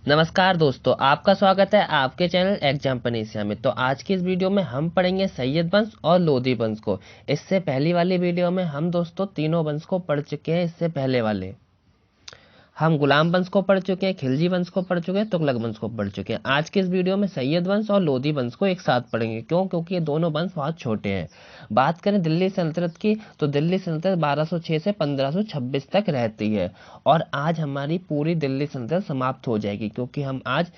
नमस्कार दोस्तों, आपका स्वागत है आपके चैनल एग्जाम पनेसिया में। तो आज की इस वीडियो में हम पढ़ेंगे सैयद वंश और लोधी वंश को। इससे पहली वाली वीडियो में हम दोस्तों तीनों वंश को पढ़ चुके हैं। इससे पहले वाले हम गुलाम वंश को पढ़ चुके हैं, खिलजी वंश को पढ़ चुके हैं, तुगलक वंश को पढ़ चुके हैं। आज के इस वीडियो में सैयद वंश और लोधी वंश को एक साथ पढ़ेंगे। क्यों? क्योंकि ये दोनों वंश बहुत छोटे हैं। बात करें दिल्ली सल्तनत की, तो दिल्ली सल्तनत 1206 से 1526 तक रहती है। और आज हमारी पूरी दिल्ली सल्तनत समाप्त हो जाएगी, क्योंकि हम आज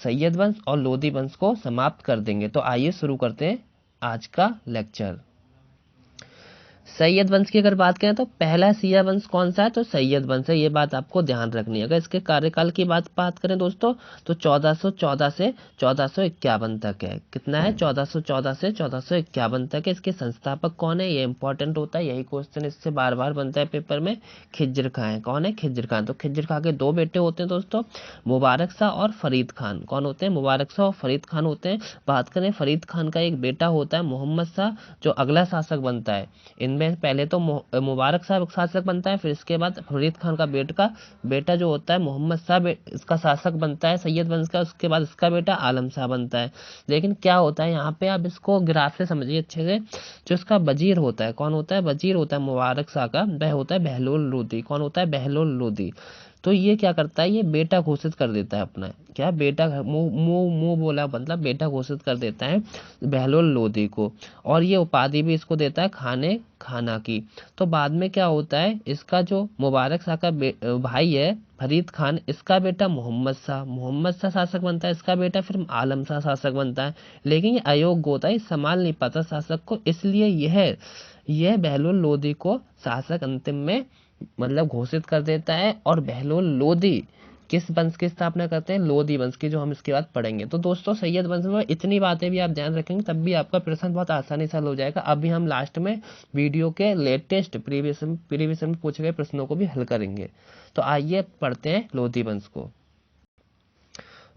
सैयद वंश और लोधी वंश को समाप्त कर देंगे। तो आइए शुरू करते हैं आज का लेक्चर। सैयद वंश की अगर बात करें तो पहला शिया वंश कौन सा है? तो सैयद वंश है। ये बात आपको ध्यान रखनी है। अगर इसके कार्यकाल की बात करें दोस्तों, तो 1414 से 1451 तक है। कितना है? 1414 से 1451 तक है। इसके संस्थापक कौन है? ये इंपॉर्टेंट होता है, यही क्वेश्चन इससे बार बार बनता है पेपर में। खिज्र खां है। कौन है? खिज्र खां। तो खिज्र खां के दो बेटे होते हैं दोस्तों, मुबारक शाह और फरीद खान। कौन होते हैं? मुबारक शाह और फरीद खान होते हैं। बात करें फरीद खान का एक बेटा होता है मोहम्मद शाह, जो अगला शासक बनता है। इनमें पहले तो मुबारक शाह शासक बनता है, फिर इसके बाद फरीद खान का बेटा जो होता है मोहम्मद शाह इसका शासक बनता है सैयद वंश का। उसके बाद इसका बेटा आलम शाह बनता है। लेकिन क्या होता है यहाँ पे, आप इसको ग्राफ से समझिए अच्छे से। जो इसका वजीर होता है, कौन होता है? वजीर होता है मुबारक शाह का, वह होता है बहलोल लोधी। कौन होता है? बहलोल लोधी। तो ये क्या करता है? ये बेटा घोषित कर देता है अपना। क्या? बेटा, मुंह बोला मतलब बेटा घोषित कर देता है बहलोल लोधी को। और ये उपाधि भी इसको देता है खाना की। तो बाद में क्या होता है, इसका जो मुबारक शाह का भाई है फरीद खान, इसका बेटा मोहम्मद शाह शासक बनता है। इसका बेटा फिर आलम शाह शासक बनता है। लेकिन ये अयोग्य होता है, संभाल नहीं पाता शासक को, इसलिए यह बहलोल लोधी को शासक अंतिम में मतलब घोषित कर देता है। और बहलोल लोधी किस वंश की स्थापना करते हैं? लोधी वंश की, जो हम इसके बाद पढ़ेंगे। तो दोस्तों सैयद वंश में इतनी बातें भी आप ध्यान रखेंगे, तब भी आपका प्रश्न बहुत आसानी से हल हो जाएगा। अभी हम लास्ट में वीडियो के लेटेस्ट प्रीवियस में पूछे गए प्रश्नों को भी हल करेंगे। तो आइए पढ़ते हैं लोधी वंश को।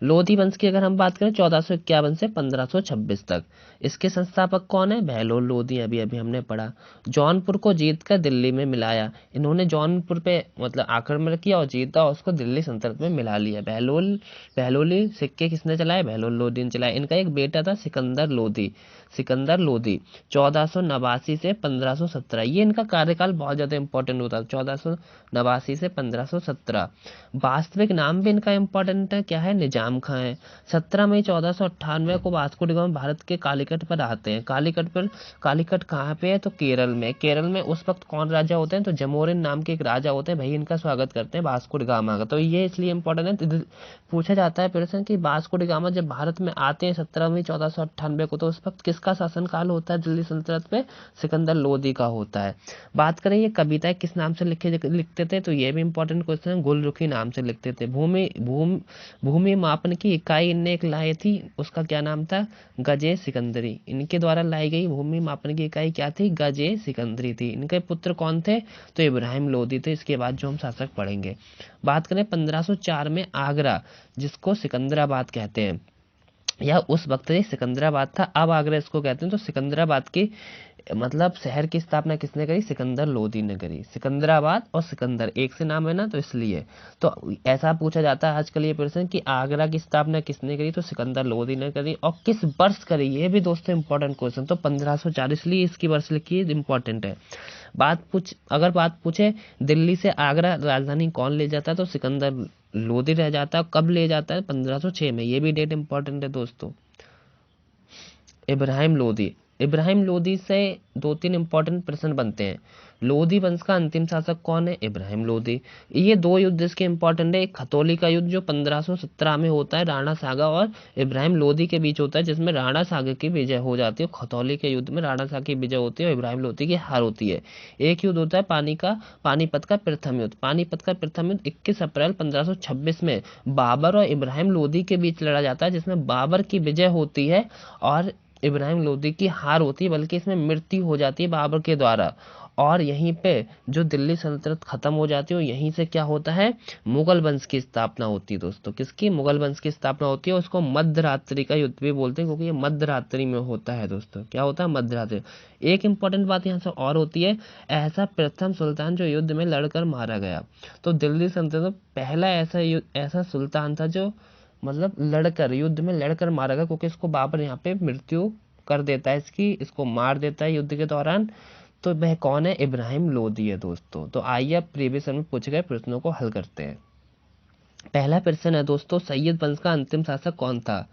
लोधी वंश की अगर हम बात करें 1451 से 1526 तक, इसके संस्थापक कौन है? बहलोल लोधी। अभी अभी हमने पढ़ा। जौनपुर को जीतकर दिल्ली में मिलाया। इन्होंने जौनपुर पे मतलब आक्रमण किया और जीता और उसको दिल्ली सल्तनत में मिला लिया। बहलोली सिक्के किसने चलाए? बहलोल लोधी ने चलाए। इनका एक बेटा था सिकंदर लोधी 1489 से 1517। ये इनका कार्यकाल बहुत ज्यादा इंपॉर्टेंट होता है, 1489 से 1517। वास्तविक नाम भी इनका इंपॉर्टेंट है, क्या है? निजाम खां है। 17 मई 1498 को वास्को डी गामा भारत के कालीकट पर आते हैं। कालीकट कहाँ पे है? तो केरल में उस वक्त कौन राजा होते हैं? तो जमोरिन नाम के एक राजा होते हैं। भाई इनका स्वागत करते हैं वास्को डी गामा का। तो ये इसलिए इंपॉर्टेंट है, पूछा जाता है प्रश्न कि वास्को डी गामा जब भारत में आते हैं 17 मई 1498 को, तो उस वक्त किसका शासनकाल होता है दिल्ली सल्तनत पे? सिकंदर लोधी का होता है। बात करें ये कविताएं किस नाम से लिखते थे, तो ये भी इंपॉर्टेंट क्वेश्चन है। गुलरुखी नाम से लिखते थे। भूमि मापन की इकाई इनने एक लाई थी, उसका क्या नाम था? गजे सिकंदरी। इनके द्वारा लाई गई भूमि मापन की इकाई क्या थी? गजे सिकंदरी थी। इनके पुत्र कौन थे? तो इब्राहिम लोधी थे। इसके बाद जो हम शासक पढ़ेंगे। बात करें 1504 में आगरा, जिसको सिकंदराबाद कहते हैं, यह उस वक्त सिकंदराबाद था, अब आगरा इसको कहते हैं। तो सिकंदराबाद की मतलब शहर की स्थापना किसने करी? सिकंदर लोधी ने करी। सिकंदराबाद और सिकंदर एक से नाम है ना, तो इसलिए तो ऐसा पूछा जाता है आजकल ये प्रश्न कि आगरा की स्थापना किसने करी? तो सिकंदर लोधी ने करी। और किस वर्ष करी? ये भी दोस्तों इंपॉर्टेंट क्वेश्चन। तो 1504, इसलिए इसकी वर्ष लिखी इंपॉर्टेंट है। अगर बात पूछे दिल्ली से आगरा राजधानी कौन ले जाता है, तो सिकंदर लोधी रह जाता है। कब ले जाता है? 1506 में। ये भी डेट इंपॉर्टेंट है दोस्तों। इब्राहिम लोधी से दो तीन इंपॉर्टेंट प्रश्न बनते हैं। लोधी वंश का अंतिम शासक कौन है? इब्राहिम लोधी। ये दो युद्ध इसके इंपॉर्टेंट है। एक खतौली का युद्ध जो 1517 में होता है, राणा सागा और इब्राहिम लोधी के बीच होता है, जिसमें राणा सागा की विजय हो जाती है। खतौली के युद्ध में राणा सागा की विजय होती है और इब्राहिम लोधी की हार होती है। एक युद्ध होता है पानीपत का प्रथम युद्ध 21 अप्रैल 1526 में बाबर और इब्राहिम लोधी के बीच लड़ा जाता है, जिसमें बाबर की विजय होती है और इब्राहिम लोधी की हार होती है, बल्कि इसमें मृत्यु हो जाती है बाबर के द्वारा। और यहीं पे जो दिल्ली सल्तनत खत्म हो जाती है यहीं से क्या होता है, मुगल वंश की स्थापना होती है दोस्तों। किसकी? मुगल वंश की स्थापना होती है। उसको मध्यरात्रि का युद्ध भी बोलते हैं क्योंकि ये मध्यरात्रि में होता है दोस्तों। क्या होता है? मध्यरात्रि। एक इंपॉर्टेंट बात यहाँ से और होती है, ऐसा प्रथम सुल्तान जो युद्ध में लड़कर मारा गया। तो दिल्ली सल्तनत पहला ऐसा सुल्तान था जो मतलब लड़कर, युद्ध में लड़कर मारा गया, क्योंकि इसको बाबर यहाँ पे मृत्यु कर देता है, इसको मार देता है युद्ध के दौरान। तो वह कौन है? इब्राहिम लोदी है दोस्तों। तो आइए अब प्रीवियस में पूछे गए प्रश्नों को हल करते हैं। पहला प्रश्न है दोस्तों, सैयद वंश का अंतिम शासक कौन था?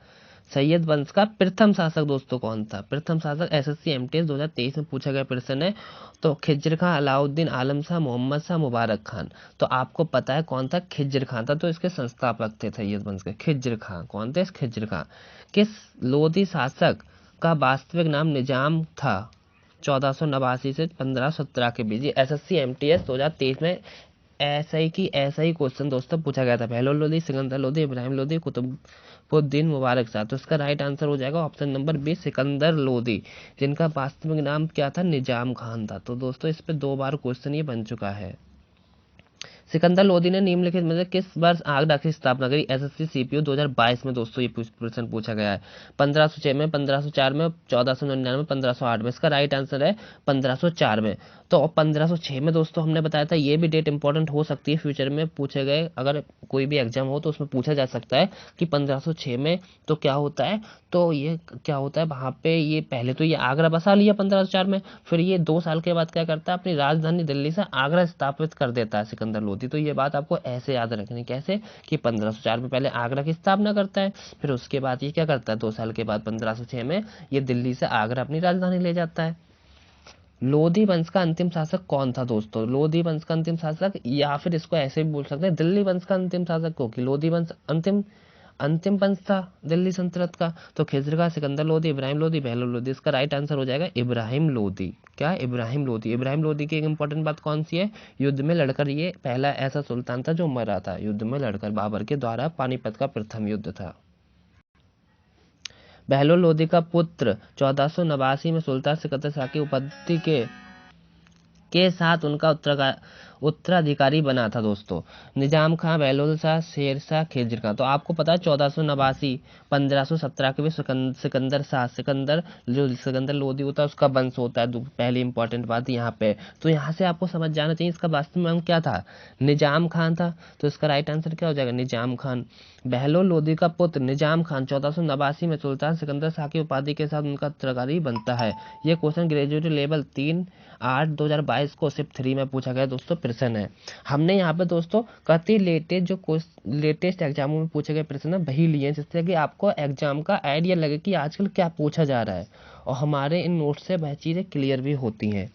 सैयद वंश का प्रथम शासक दोस्तों कौन था? प्रथम शासक एसएससी एमटीएस 2023 में पूछा गया प्रश्न है। तो खिज्र खां, अलाउद्दीन आलम शाह, मोहम्मद शाह, मुबारक खान। तो आपको पता है कौन था? खिज्र खां था। तो इसके संस्थापक थे सैयद वंश के खिज्र खां। कौन थे? खिज्र खां। किस लोधी शासक का वास्तविक नाम निजाम था 1489 से 1517 के बीच? एसएससी एमटीएस 2023 में ऐसा ही क्वेश्चन दोस्तों पूछा गया था। बहलोल लोधी, सिकंदर लोधी, इब्राहिम लोधी, कुतुबुद्दीन मुबारक शाह। तो इसका राइट आंसर हो जाएगा option number B, Sikandar Lodi, जिनका वास्तविक नाम क्या था? निजाम खान था। तो दोस्तों इस पे 2 बार क्वेश्चन ये बन चुका है। सिकंदर लोधी ने निम्नलिखित में से किस वर्ष आगरा की स्थापना करी? एसएससी सीपीयू 2022 में दोस्तों ये प्रश्न पूछा गया है। 1506 में, 1504 में, 1499 में, 1508 में। इसका राइट आंसर है 1504 में। तो 1506 में दोस्तों हमने बताया था, ये भी डेट इंपॉर्टेंट हो सकती है, फ्यूचर में पूछे गए अगर कोई भी एग्जाम हो तो उसमें पूछा जा सकता है कि 1506 में तो क्या होता है। तो ये क्या होता है वहाँ पे, ये पहले तो ये आगरा बसा लिया 1504 में, फिर ये 2 साल के बाद क्या करता है, अपनी राजधानी दिल्ली से आगरा स्थापित कर देता है सिकंदर लोधी। तो ये बात आपको ऐसे याद रखनी, कैसे कि 1504 में पहले आगरा की स्थापना करता है, फिर उसके बाद ये क्या करता है, 2 साल के बाद 1506 में ये दिल्ली से आगरा अपनी राजधानी ले जाता है। लोधी वंश का अंतिम शासक कौन था दोस्तों? लोधी वंश का अंतिम शासक, या फिर इसको ऐसे भी बोल सकते हैं दिल्ली वंश का अंतिम शासक, क्योंकि लोधी वंश अंतिम अंतिम वंश था दिल्ली सल्तनत का। तो खिज्र का, सिकंदर लोधी, इब्राहिम लोधी, बहलोल लोधी। इसका राइट आंसर हो जाएगा इब्राहिम लोधी। क्या? इब्राहिम लोधी। इब्राहिम लोधी की एक इंपॉर्टेंट बात कौन सी है? युद्ध में लड़कर ये पहला ऐसा सुल्तान था जो मरा था युद्ध में लड़कर, बाबर के द्वारा। पानीपत का प्रथम युद्ध था। बहलोल लोधी का पुत्र 1489 में सुल्तान सिकंदर शाह की उपाधि के साथ उनका उत्तराधिकारी बना था दोस्तों। निजाम खां, बहलोल शाह, शेर शाह, खिज्र खां। तो आपको पता है 1489 1517 के भी सिकंदर शाह, सिकंदर लोधी होता है उसका वंश होता है। पहली इंपॉर्टेंट बात यहाँ पे। तो यहाँ से आपको समझ जाना चाहिए इसका वास्तविक नाम क्या था? निजाम खान था। तो इसका राइट आंसर क्या हो जाएगा? निजाम खान। बहलोल लोधी का पुत्र निजाम खान 1489 में सुल्तान सिकंदर शाह की उपाधि के साथ उनका उत्तराधिकारी बनता है। ये क्वेश्चन ग्रेजुएट लेवल 3/8/2022 को शिफ्ट 3 में पूछा गया दोस्तों प्रश्न है। हमने यहाँ पे दोस्तों कति लेटेस्ट एग्जामों में पूछे गए प्रश्न वही लिए हैं, जिससे कि आपको एग्जाम का आइडिया लगे कि आजकल क्या पूछा जा रहा है, और हमारे इन नोट से वह चीजें क्लियर भी होती हैं।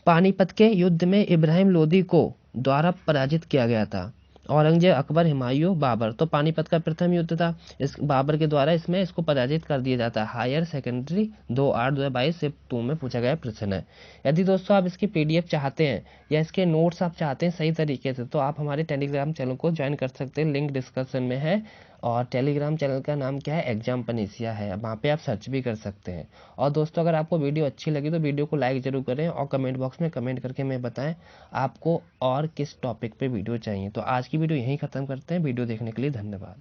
पानीपत के युद्ध में इब्राहिम लोदी को द्वारा पराजित किया गया था। औरंगजेब, अकबर, हुमायूं, बाबर। तो पानीपत का प्रथम युद्ध था, इस बाबर के द्वारा इसको पराजित कर दिया जाता है। हायर सेकेंडरी 2/8/2022 से 2 में पूछा गया प्रश्न है। यदि दोस्तों आप इसकी पीडीएफ चाहते हैं या इसके नोट्स आप चाहते हैं सही तरीके से, तो आप हमारे टेलीग्राम चैनल को ज्वाइन कर सकते हैं, लिंक डिस्क्रिप्शन में है। और टेलीग्राम चैनल का नाम क्या है? एग्जाम पनीसिया है। वहाँ पे आप सर्च भी कर सकते हैं। और दोस्तों अगर आपको वीडियो अच्छी लगी तो वीडियो को लाइक जरूर करें, और कमेंट बॉक्स में कमेंट करके हमें बताएं आपको और किस टॉपिक पे वीडियो चाहिए। तो आज की वीडियो यहीं ख़त्म करते हैं। वीडियो देखने के लिए धन्यवाद।